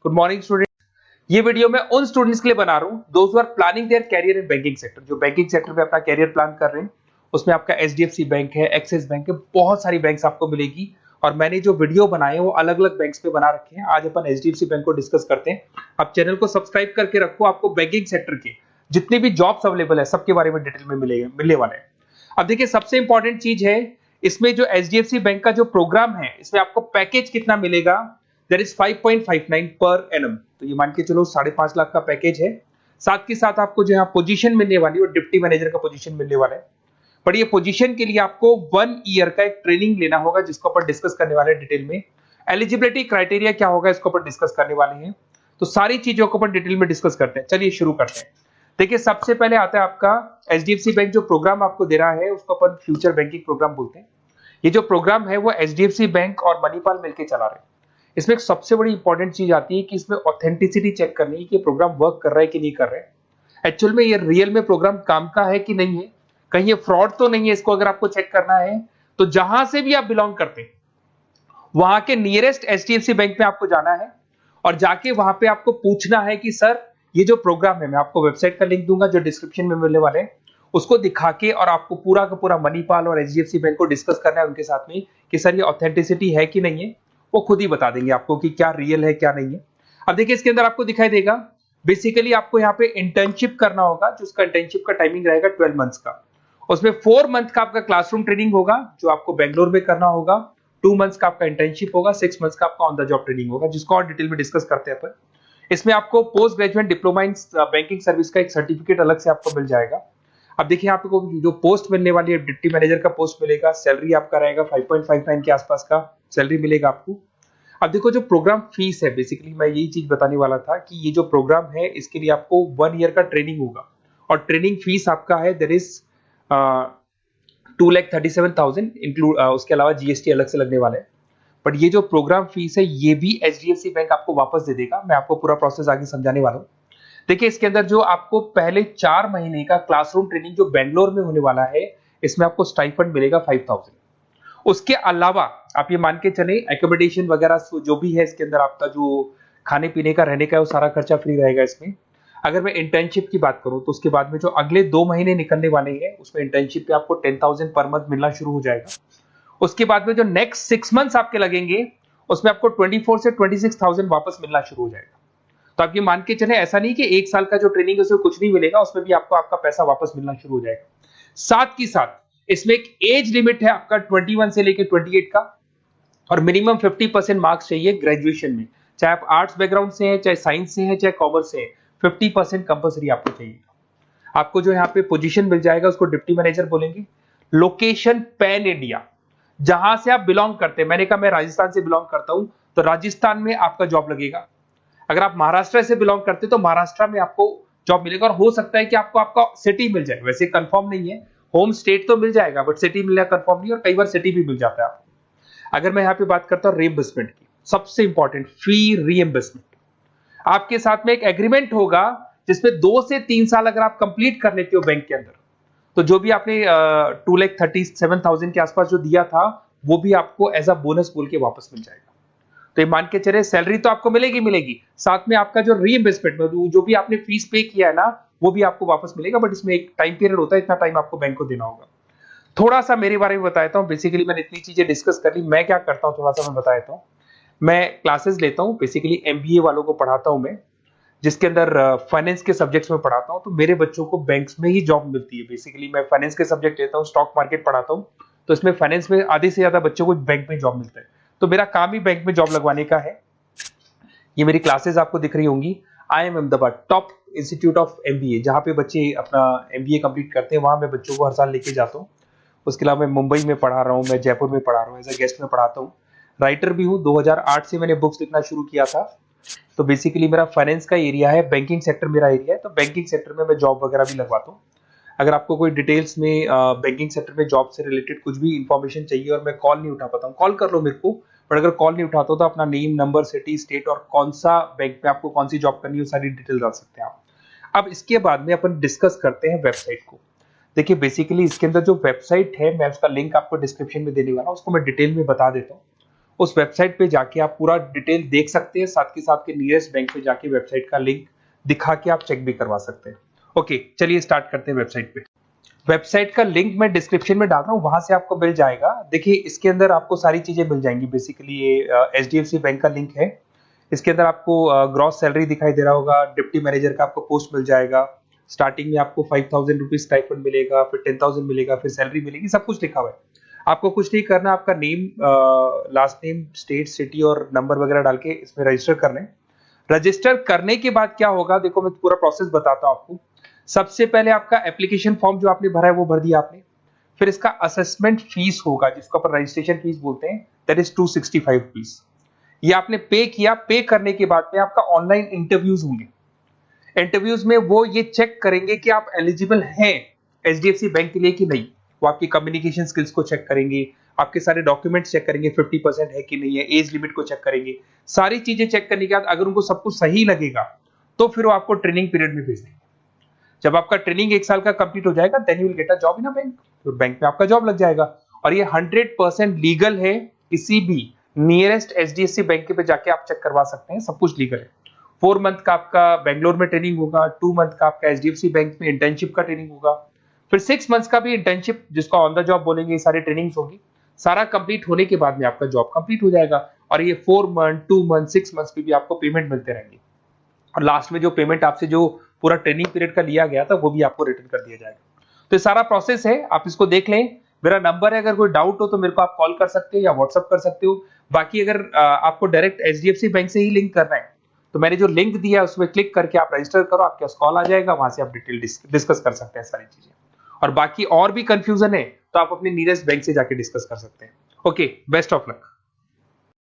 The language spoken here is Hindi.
Good morning student. ये वीडियो मैं उन स्टूडेंट्स के लिए बना रहा हूं those who are planning their career in banking sector, जो बैंकिंग सेक्टर में अपना कैरियर प्लान कर रहे हैं। उसमें आपका एचडीएफसी बैंक है, एक्सिस बैंक है, बहुत सारी बैंक्स आपको मिलेगी। और मैंने जो वीडियो बनाए वो अलग अलग बैंक्स पे बना रखे हैं। आज अपन एचडीएफसी बैंक को डिस्कस करते हैं। आप चैनल को सब्सक्राइब करके रखो, आपको बैंकिंग सेक्टर के जितने भी जॉब्स अवेलेबल है सबके बारे में डिटेल में मिलने वाले हैं। अब देखिए, सबसे इंपॉर्टेंट चीज है इसमें जो एचडीएफसी बैंक का जो प्रोग्राम है, इसमें आपको पैकेज कितना मिलेगा। That is 5.59 per annum. तो ये मान के चलो 5.5 लाख का पैकेज है। साथ के साथ आपको जो है पोजीशन मिलने वाली है, डिप्टी मैनेजर का पोजीशन मिलने वाला है। पर ये पोजीशन के लिए आपको 1 ईयर का एक ट्रेनिंग लेना होगा, जिसको अपन डिस्कस करने वाले हैं डिटेल में। एलिजिबिलिटी क्राइटेरिया क्या होगा, इसको अपन डिस्कस करने वाले हैं। तो सारी चीजों को अपन डिटेल में डिस्कस करते हैं। चलिए शुरू करते हैं। देखिए, सबसे पहले आता है आपका एचडीएफसी बैंक जो प्रोग्राम आपको दे रहा है, उसको अपन फ्यूचर बैंकिंग प्रोग्राम बोलते हैं। ये जो प्रोग्राम है वो एचडीएफसी बैंक और मणिपाल मिलकर चला रहे हैं। इसमें एक सबसे बड़ी इंपॉर्टेंट चीज आती है कि इसमें ऑथेंटिसिटी चेक करनी है कि प्रोग्राम वर्क कर रहा है कि नहीं कर रहा है। एक्चुअल में ये रियल में प्रोग्राम काम का है कि नहीं है, कहीं ये फ्रॉड तो नहीं है। इसको अगर आपको चेक करना है तो जहां से भी आप बिलोंग करते हैं वहां के नियरेस्ट एचडीएफसी बैंक में आपको जाना है और जाके वहां पे आपको पूछना है कि सर ये जो प्रोग्राम है, मैं आपको वेबसाइट का लिंक दूंगा जो डिस्क्रिप्शन में मिलने वाले हैं, उसको दिखा के और आपको पूरा का पूरा मणिपाल और एचडीएफसी बैंक को डिस्कस करना है उनके साथ में कि सर ये ऑथेंटिसिटी है कि नहीं है। वो खुद ही बता देंगे आपको कि क्या रियल है क्या नहीं है। अब देखिए, इसके अंदर आपको दिखाई देगा बेसिकली आपको यहाँ पे इंटर्नशिप करना होगा, जिसका इंटर्नशिप का टाइमिंग रहेगा 12 मंथ्स का। उसमें 4 मंथ का आपका क्लासरूम ट्रेनिंग होगा जो आपको बेंगलोर में करना होगा। 2 मंथ्स का आपका इंटर्नशिप होगा, 6 मंथ्स का आपका ऑन द जॉब ट्रेनिंग होगा, जिसको और डिटेल में डिस्कस करते हैं अपन। इसमें आपको post graduate diploma in banking service का एक सर्टिफिकेट अलग से आपको मिल जाएगा। अब देखिए, आपको जो पोस्ट मिलने वाली है, डिप्टी मैनेजर का पोस्ट मिलेगा। सैलरी आपका रहेगा 5.59 के आसपास का सैलरी मिलेगा आपको। अब देखो, जो प्रोग्राम फीस है, बेसिकली मैं यही चीज बताने वाला था कि ये जो प्रोग्राम है इसके लिए आपको 1 ईयर का ट्रेनिंग होगा और ट्रेनिंग फीस आपका है देयर इज 2,37,000 इंक्लूड, उसके अलावा जीएसटी अलग से लगने वाला है। बट ये जो प्रोग्राम फीस है ये भी एचडीएफसी बैंक आपको वापस दे देगा। मैं आपको पूरा प्रोसेस आगे समझाने वाला हूँ। देखिए, इसके अंदर जो आपको पहले 4 महीने का क्लासरूम ट्रेनिंग जो बेंगलोर में होने वाला है, इसमें आपको स्टाइपेंड मिलेगा 5,000। उसके अलावा आप ये मान के चले एकोमोडेशन वगैरह जो भी है इसके अंदर आपका जो खाने पीने का रहने का है वो सारा खर्चा फ्री रहेगा इसमें। अगर मैं इंटर्नशिप की बात करूं तो उसके बाद में जो अगले 2 महीने निकलने वाले हैं उसमें इंटर्नशिप पे आपको 10,000 पर मंथ मिलना शुरू हो जाएगा। उसके बाद में जो नेक्स्ट 6 मंथ्स आपके लगेंगे उसमें आपको 24 से 26,000 वापस मिलना शुरू हो जाएगा। तो आप ये मान के चले, ऐसा नहीं कि 1 साल का जो ट्रेनिंग है उसमें कुछ नहीं मिलेगा, उसमें भी आपको आपका पैसा वापस मिलना शुरू हो जाएगा। साथ ही साथ इसमें एक एज लिमिट है आपका 21 से लेकर 28 का, और मिनिमम 50% मार्क्स चाहिए ग्रेजुएशन में, चाहे आप आर्ट्स बैकग्राउंड से हैं, चाहे साइंस से हैं, चाहे कॉमर्स से हैं। 50% कंपलसरी आपको चाहिए। आपको जो यहाँ पे पोजीशन मिल जाएगा उसको डिप्टी मैनेजर बोलेंगे। लोकेशन पैन इंडिया, जहां से आप बिलोंग करते हैं। मैंने कहा मैं राजस्थान से बिलोंग करता हूं तो राजस्थान में आपका जॉब लगेगा। अगर आप महाराष्ट्र से बिलोंग करते तो महाराष्ट्र में आपको जॉब मिलेगा। और हो सकता है कि आपको आपका सिटी मिल जाए, वैसे कंफर्म नहीं है, होम स्टेट तो मिल जाएगा बट सिटी मिलना कंफर्म नहीं, और कई बार सिटी भी मिल जाता है आपको। अगर मैं यहाँ पे बात करता हूँ रीइंबर्समेंट की, सबसे इंपॉर्टेंट फी रीइंबर्समेंट। आपके साथ में एक एग्रीमेंट होगा जिसमें 2 से 3 साल अगर आप कंप्लीट कर लेते हो बैंक के अंदर, तो जो भी आपने 2,37,000 के आसपास जो दिया था वो भी आपको एज अ बोनस बोल के वापस मिल जाएगा। तो ये मान के चले, सैलरी तो आपको मिलेगी, साथ में आपका जो रीइंबर्समेंट में जो भी आपने फीस पे किया है ना वो भी आपको वापस मिलेगा। बट इसमें एक टाइम पीरियड होता है, इतना टाइम आपको बैंक को देना होगा। थोड़ा सा मेरे बारे में बताता हूँ। बेसिकली मैंने इतनी चीजें डिस्कस कर ली, मैं क्या करता हूँ थोड़ा सा मैं बता देता हूँ। मैं क्लासेस लेता हूँ, बेसिकली एमबीए वालों को पढ़ाता हूँ मैं, जिसके अंदर फाइनेंस के सब्जेक्ट्स में पढ़ाता हूँ। तो मेरे बच्चों को बैंक्स में ही जॉब मिलती है। बेसिकली मैं फाइनेंस के सब्जेक्ट लेता हूँ, स्टॉक मार्केट पढ़ाता हूँ, तो इसमें फाइनेंस में आधे से ज्यादा बच्चों को बैंक में जॉब मिलता है। तो मेरा काम ही बैंक में जॉब लगवाने का है। ये मेरी क्लासेस आपको दिख रही होंगी। IIM Ahmedabad top institute of MBA, जहाँ पे बच्चे अपना एमबीए कंप्लीट करते हैं, वहां मैं बच्चों को हर साल लेके जाता हूँ। उसके अलावा मैं मुंबई में पढ़ा रहा हूँ, मैं जयपुर में पढ़ा रहा हूँ, एज अ गेस्ट में पढ़ाता हूँ। राइटर भी हूँ, 2008 से मैंने बुक्स लिखना शुरू किया था। तो बेसिकली मेरा फाइनेंस का एरिया है, बैंकिंग सेक्टर मेरा एरिया है। तो बैंकिंग सेक्टर में मैं जॉब वगैरह भी लगवाता हूँ। अगर आपको कोई डिटेल्स में बैंकिंग सेक्टर में जॉब से रिलेटेड कुछ भी इंफॉर्मेशन चाहिए और मैं कॉल नहीं उठा पाता हूँ, कॉल कर लो मेरे को। बट अगर कॉल नहीं उठाता तो अपना नेम, नंबर, सिटी, स्टेट और कौन सा बैंक में आपको कौन सी जॉब करनी है वो सारी डिटेल डाल सकते हैं आप। अब इसके बाद में अपन डिस्कस करते हैं वेबसाइट को। देखिए, बेसिकली इसके अंदर जो वेबसाइट है मैं उसका लिंक आपको डिस्क्रिप्शन में देने वाला हूँ, उसको मैं डिटेल में बता देता हूँ। उस वेबसाइट पे जाके आप पूरा डिटेल देख सकते हैं, साथ के साथ के नियरेस्ट बैंक पे जाके वेबसाइट का लिंक दिखा के आप चेक भी करवा सकते हैं। ओके, चलिए स्टार्ट करते हैं वेबसाइट पे। वेबसाइट का लिंक मैं डिस्क्रिप्शन में डाल रहा हूँ, वहां से आपको मिल जाएगा। देखिए इसके अंदर आपको सारी चीजें मिल जाएंगी। बेसिकली ये एचडीएफसी बैंक का लिंक है। इसके अंदर आपको ग्रॉस सैलरी दिखाई दे रहा होगा, डिप्टी मैनेजर का आपको पोस्ट मिल जाएगा। स्टार्टिंग में आपको 5,000 रुपीज स्टाइपेंड मिलेगा, फिर 10,000 मिलेगा, फिर सैलरी मिलेगी, सब कुछ लिखा हुआ है। आपको कुछ नहीं करना, आपका name, last name, state, city और नंबर वगैरह डाल के इसमें रजिस्टर करना है। रजिस्टर करने के बाद क्या होगा, देखो मैं पूरा प्रोसेस बताता हूं आपको। सबसे पहले आपका एप्लीकेशन फॉर्म जो आपने भरा है वो भर दिया आपने। फिर इसका असेसमेंट फीस होगा जिसको अपन रजिस्ट्रेशन फीस बोलते हैं, दैट इज 265 रुपीज। ये आपने पे किया। पे करने के बाद में आपका ऑनलाइन इंटरव्यूज होंगे। इंटरव्यूज में वो ये चेक करेंगे कि आप एलिजिबल हैं एचडीएफसी बैंक के लिए कि नहीं। वो आपकी कम्युनिकेशन स्किल्स को चेक करेंगे, आपके सारे डॉक्यूमेंट्स चेक करेंगे, 50% है कि नहीं है, एज लिमिट को चेक करेंगे। सारी चीजें चेक करने के बाद अगर उनको सब कुछ सही लगेगा तो फिर वो आपको ट्रेनिंग पीरियड में भेज देंगे। जब आपका ट्रेनिंग 1 साल का कंप्लीट हो जाएगा, then you will get a job in a bank. तो बैंक में आपका जॉब लग जाएगा। और ये 100% लीगल है। किसी भी नियरेस्ट एचडीएफसी बैंक पे जाके आप चेक करवा सकते हैं, सब कुछ लीगल है। 4 मंथ का आपका बेंगलोर में ट्रेनिंग होगा, 2 मंथ का आपका एचडीएफसी बैंक में इंटर्नशिप का ट्रेनिंग होगा, फिर 6 मंथ्स का भी इंटर्नशिप जिसको ऑन द जॉब बोलेंगे, ये सारी ट्रेनिंग्स होगी। सारा कंप्लीट होने के बाद में आपका जॉब कंप्लीट हो जाएगा। और ये 4 मंथ, 2 मंथ, 6 मंथ्स की भी आपको पेमेंट मिलते रहेंगे। और लास्ट में जो पेमेंट आपसे जो पूरा ट्रेनिंग पीरियड का लिया गया था वो भी आपको रिटर्न कर दिया जाएगा। तो ये सारा प्रोसेस है, आप इसको देख लें। मेरा नंबर है, अगर कोई डाउट हो तो मेरे को आप कॉल कर सकते हो या व्हाट्सअप कर सकते हो। बाकी अगर आपको डायरेक्ट एचडीएफसी बैंक से ही लिंक करना है तो मैंने जो लिंक दिया है उसमें क्लिक करके आप रजिस्टर करो, आपके पास कॉल आ जाएगा, वहां से आप डिटेल डिस्कस कर सकते हैं सारी चीजें। और बाकी और भी कंफ्यूजन है तो आप अपने नियरेस्ट बैंक से जाके डिस्कस कर सकते हैं। Okay, best of luck.